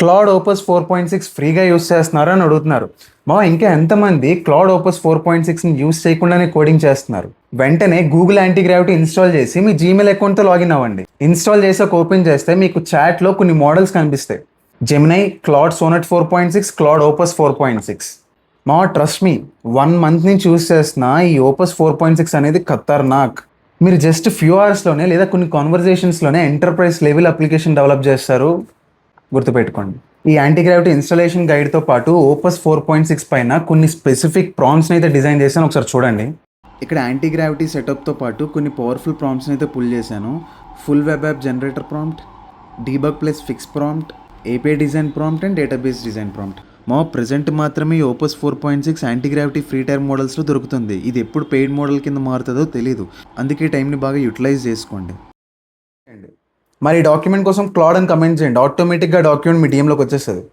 Claude Opus 4.6 ఫ్రీగా use చేస్తున్నారు అని అడుగుతున్నారు. ఇంకా ఎంతమంది క్లాడ్ ఓపస్ 4.6ని యూస్ చేయకుండానే కోడింగ్ చేస్తున్నారు? వెంటనే గూగుల్ యాంటీగ్రావిటీ ఇన్స్టాల్ చేసి మీ జీమెయిల్ అకౌంట్తో లాగిన్ అవ్వండి. ఇన్స్టాల్ చేసాక ఓపెన్ చేస్తే మీకు చాట్లో కొన్ని మోడల్స్ కనిపిస్తాయి. Gemini, Claude Sonnet 4.6, Claude Opus 4.6. Trust me, 1 month నుంచి యూస్ చేస్తున్నా ఈ ఓపస్ 4.6 అనేది ఖతర్నాక్. మీరు జస్ట్ ఫ్యూ అవర్స్లోనే లేదా కొన్ని కాన్వర్జేషన్స్లోనే ఎంటర్ప్రైజ్ లెవెల్ అప్లికేషన్ డెవలప్ చేస్తారు. గుర్తుపెట్టుకోండి. ఈ యాంటీగ్రావిటీ ఇన్స్టాలేషన్ గైడ్తో పాటు ఓపస్ 4.6 పైన కొన్ని స్పెసిఫిక్ ప్రాంప్ట్స్ని అయితే డిజైన్ చేశాను, ఒకసారి చూడండి. ఇక్కడ యాంటీగ్రావిటీ సెటప్తో పాటు కొన్ని పవర్ఫుల్ ప్రాంప్ట్స్ని అయితే పుల్ చేశాను. Full web app generator prompt, debug plus fix prompt, API design prompt and database design prompt. Present మాత్రమే ఓపస్ 4.6 యాంటీగ్రావిటీ ఫ్రీ టైర్ మోడల్స్లో దొరుకుతుంది. ఇది ఎప్పుడు పెయిడ్ మోడల్ కింద మారుతుందో తెలీదు, అందుకే టైంని బాగా యూటిలైజ్ చేసుకోండి. మరి డాక్యుమెంట్ కోసం క్లాడ్ అని కమెంట్ చేయండి, ఆటోమేటిక్గా డాక్యుమెంట్ మీ టీంలోకి వచ్చేస్తుంది.